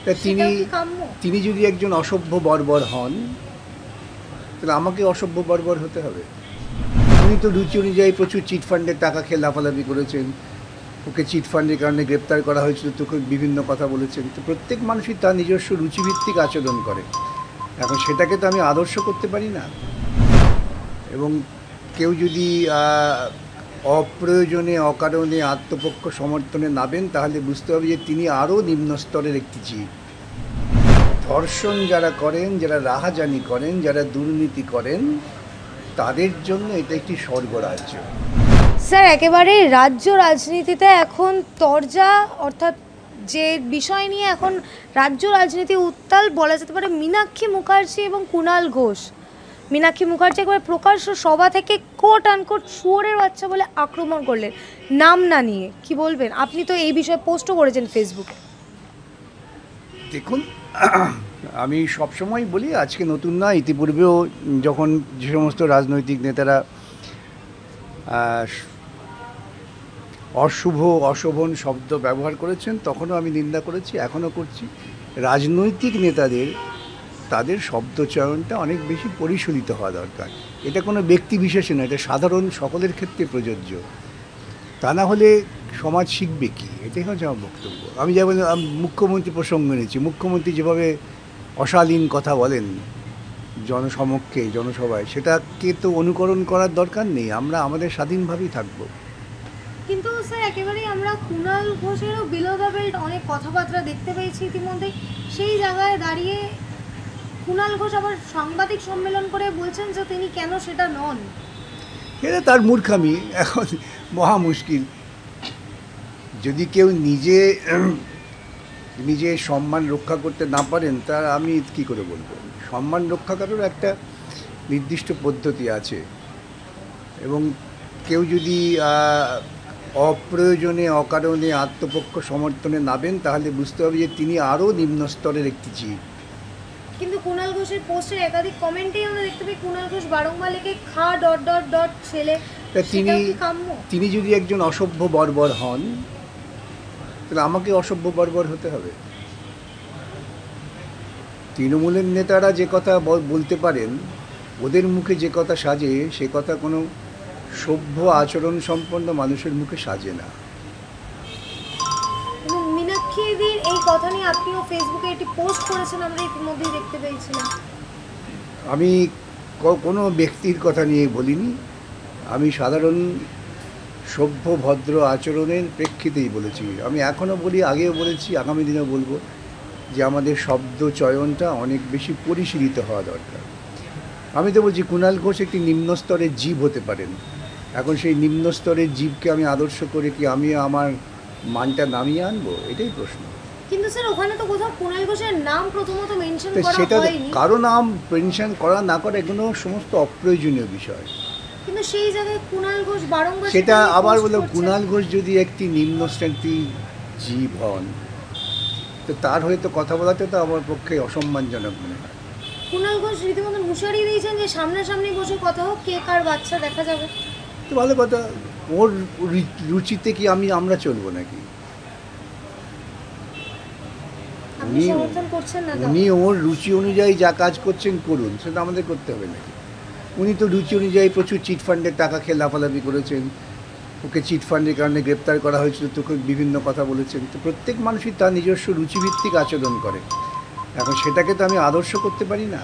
তা তিনি যদি একজন অসভ্য বর্বর হন, তাহলে আমাকে অসভ্য বর্বর হতে হবে। উনি তো রুচি অনুযায়ী প্রচুর চিটফান্ডের টাকা খেয়ে লাফালাফি করেছেন, ওকে চিটফান্ডের কারণে গ্রেপ্তার করা হয়েছিল, তোকে বিভিন্ন কথা বলেছেন। তো প্রত্যেক মানুষই তার নিজস্ব রুচিভিত্তিক আচরণ করে। এখন সেটাকে তো আমি আদর্শ করতে পারি না। এবং কেউ যদি অপ্রয়োজনে অকারণে আত্মপক্ষ সমর্থনে নামেন, তাহলে বুঝতে হবে যে তিনি আরও নিম্ন স্তরের একটি জীব। ধর্ষণ যারা করেন, যারা রাহাজানি করেন, যারা দুর্নীতি করেন, তাদের জন্য এটা একটি স্বর্গরাজ্য। স্যার, একেবারে রাজ্য রাজনীতিতে এখন তরজা, অর্থাৎ যে বিষয় নিয়ে এখন রাজ্য রাজনীতি উত্তাল বলা যেতে পারে, মীনাক্ষী মুখার্জি এবং কুণাল ঘোষ। মীনাক্ষী মুখার্জি একবার প্রকাশ্য সভা থেকে কোট আনকোট শুয়োরের বাচ্চা বলে আক্রমণ করলেন, নাম না নিয়ে। কি বলবেন? আপনি তো এই বিষয়ে পোস্টও করেছেন ফেসবুকে। দেখুন, আমি সবসময় বলি, আজকে নতুন না, ইতিপূর্বেও যখন যে সমস্ত রাজনৈতিক নেতারা অশুভ অশোভন শব্দ ব্যবহার করেছেন, তখনও আমি নিন্দা করেছি, এখনও করছি। রাজনৈতিক নেতাদের তাদের শব্দচয়নটা অনেক বেশি পরিশীলিত হওয়া দরকার। এটা কোনো ব্যক্তি বিশেষে নয়, এটা সাধারণ সকলের ক্ষেত্রে প্রযোজ্য। তা না হলে সমাজ শিখবে কি? এটাই হচ্ছে আমার বক্তব্য। আমি যেমন মুখ্যমন্ত্রী প্রসঙ্গ নিয়েছি, মুখ্যমন্ত্রী যেভাবে অশালীন কথা বলেন জনসমক্ষে, জনসভায়, সেটাকে তো অনুকরণ করার দরকার নেই। আমরা আমাদের স্বাধীনভাবেই থাকবো। কিন্তু স্যার, একেবারেই আমরা কুণাল ঘোষেরও বিলো দ্য বেল্ট অনেক কথাবার্তা দেখতে পেয়েছি ইতিমধ্যে। সেই জায়গায় দাঁড়িয়ে কুণাল ঘোষ আবার সাংবাদিক সম্মেলন করে বলছেন যে তিনি কেন সেটা নন। এটা তার মূর্খামি। এখন মহা মুশকিল। যদি কেউ নিজে সম্মান রক্ষা করতে না পারেন, তা আমি কি করে বলবো? সম্মান রক্ষা করার একটা নির্দিষ্ট পদ্ধতি আছে। এবং কেউ যদি অপ্রয়োজনে অকারণে আত্মপক্ষ সমর্থনে নামেন, তাহলে বুঝতে হবে যে তিনি আরও নিম্ন স্তরের একটি জীব। কিন্তু কুণাল ঘোষের পোস্টের একাধিক কমেন্টেই আমরা দেখতে পাই কুণাল ঘোষ বারংবার লেখে খা ডট ডট ডট ছেলে। তিনি যদি একজন অসভ্য বর্বর হন, তাহলে আমাকে অসভ্য বর্বর হতে হবে। তৃণমূলের নেতারা যে কথা বলতে পারেন, ওদের মুখে যে কথা সাজে, সে কথা কোনো সভ্য আচরণ সম্পন্ন মানুষের মুখে সাজে না। মীনাক্ষীদের এই কথা নিয়ে আপনিও ফেসবুকে একটি পোস্ট করেছেন, আমরা ইতিমধ্যেই দেখতে পেয়েছিলাম। আমি কোনো ব্যক্তির কথা নিয়ে বলিনি। আমি সাধারণ সভ্য ভদ্র আচরণের প্রেক্ষিতেই বলেছি। আমি এখনও বলি, আগেও বলেছি, আগামী দিনেও বলবো যে আমাদের শব্দ চয়নটা অনেক বেশি পরিশীলিত হওয়া দরকার। আমি তো বলছি, কুণাল ঘোষ একটি নিম্ন স্তরের জীব হতে পারেন। এখন সেই নিম্ন স্তরের জীবকে আমি আদর্শ করে কি আমি আমার মানটা নামিয়ে আনবো? এটাই প্রশ্ন। কিন্তু স্যার, ওখানে তো কোথাও কুণাল ঘোষের নাম প্রথমত মেনশন করা সেটা হয়নি। কারো নাম মেনশন করা না করা এগুলো সমস্ত অপ্রয়োজনীয় বিষয়। কিন্তু সেই জায়গায় কুণাল ঘোষ বারংবার সেটা আবার বলো, কুণাল ঘোষ যদি একটি নিম্ন শ্রেণীর জীব হন, তো তার হয়তো কথা বলাতে তো আমার পক্ষে অসম্মানজনক মনে হয়। কুণাল ঘোষ রীতিমতো হুঁশিয়ারি দিয়েছেন যে সামনাসামনি বসে কথা হোক, কে কার বাচ্চা দেখা যাবে। তো ভালো কথা, ওর রুচিতে কি আমরা চলবো নাকি? উনি ওর রুচি অনুযায়ী যা কাজ করছেন করুন, সেটা আমাদের করতে হবে নাকি? উনি তো রুচি অনুযায়ী প্রচুর চিটফান্ডের টাকা খেয়ে লাফালাফি করেছেন, ওকে চিটফান্ডের কারণে গ্রেপ্তার করা হয়েছিল, তোকে বিভিন্ন কথা বলেছেন। তো প্রত্যেক মানুষই তার নিজস্ব রুচিভিত্তিক আচরণ করে। এখন সেটাকে তো আমি আদর্শ করতে পারি না।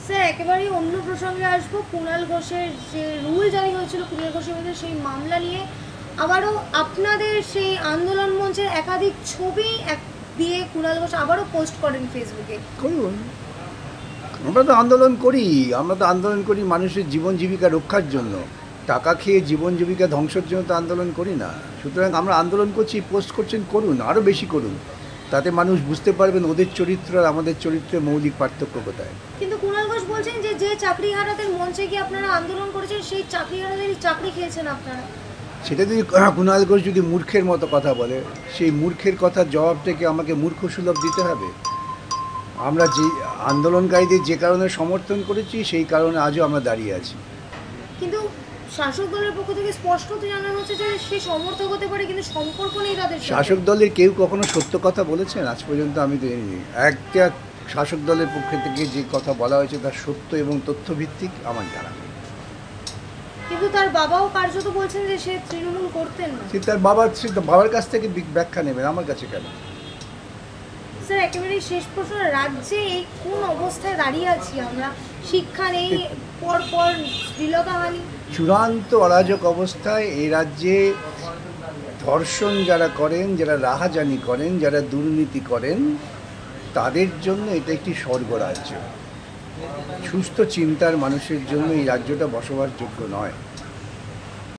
স্যার, একেবারেই অন্য প্রসঙ্গে আসবো। কুণাল ঘোষের যে রুল জারি হয়েছিল কুণাল ঘোষের মধ্যে, সেই মামলা নিয়ে আবারও আপনাদের সেই আন্দোলন মঞ্চের একাধিক ছবি দিয়ে কুণাল ঘোষ আবারও পোস্ট করেন ফেসবুকে। করুন, আমরা তো আন্দোলন করি মানুষের জীবন জীবিকা রক্ষার জন্য। টাকা খেয়ে জীবন জীবিকা ধ্বংসের জন্য তো আন্দোলন করি না। সুতরাং আমরা আন্দোলন করছি, পোস্ট করছেন, করুন, আরও বেশি করুন। তাতে মানুষ বুঝতে পারবেন ওদের চরিত্র আর আমাদের চরিত্রের মৌলিক পার্থক্য কোথায়। কিন্তু কুণাল ঘোষ বলছেন যে যে চাকরিহারাদের মঞ্চে গিয়ে আপনারা আন্দোলন করেছেন, সেই চাকরিহারাদেরই চাকরি খেয়েছেন আপনারা। সেটা যদি কুণাল ঘোষ যদি মূর্খের মতো কথা বলে, সেই মূর্খের কথার জবাবটাকে আমাকে মূর্খ সুলভ দিতে হবে। আমরা যে আন্দোলনকারীদের যে কারণে সমর্থন করেছি, সেই কারণে আজও আমরা দাঁড়িয়ে আছি। কিন্তু শাসক দলের পক্ষ থেকে স্পষ্টত জানানো হচ্ছে যে সে সমর্থক হতে পারে, কিন্তু সম্পর্ক নেই তাদের সাথে। শাসক দলের কেউ কখনো সত্য কথা বলেছেন আজ পর্যন্ত? আমি দেখিনি। একটা শাসক দলের পক্ষ থেকে যে কথা বলা হয়েছে তার সত্য এবং তথ্যভিত্তিক আমার জানা নেই। কিন্তু তার বাবাও কার্যত বলছেন যে সে তৃণমূল করতেন না। সে তার বাবার কাছ থেকে ব্যাখ্যা নেবেন, আমার কাছে কেন? স্যার একেবারেই শেষ প্রশ্ন, রাজ্যে এই কোন অবস্থায় দাঁড়িয়ে আছি আমরা? শিক্ষা নেই, পর পর শ্লীলতাহানি। চূড়ান্ত অরাজক অবস্থায় এই রাজ্যে ধর্ষণ যারা করেন, যারা রাহাজানি করেন, যারা দুর্নীতি করেন, তাদের জন্য এটা একটি স্বর্গরাজ্য। সুস্থ চিন্তার মানুষের জন্য এই রাজ্যটা বসবাসযোগ্য নয়।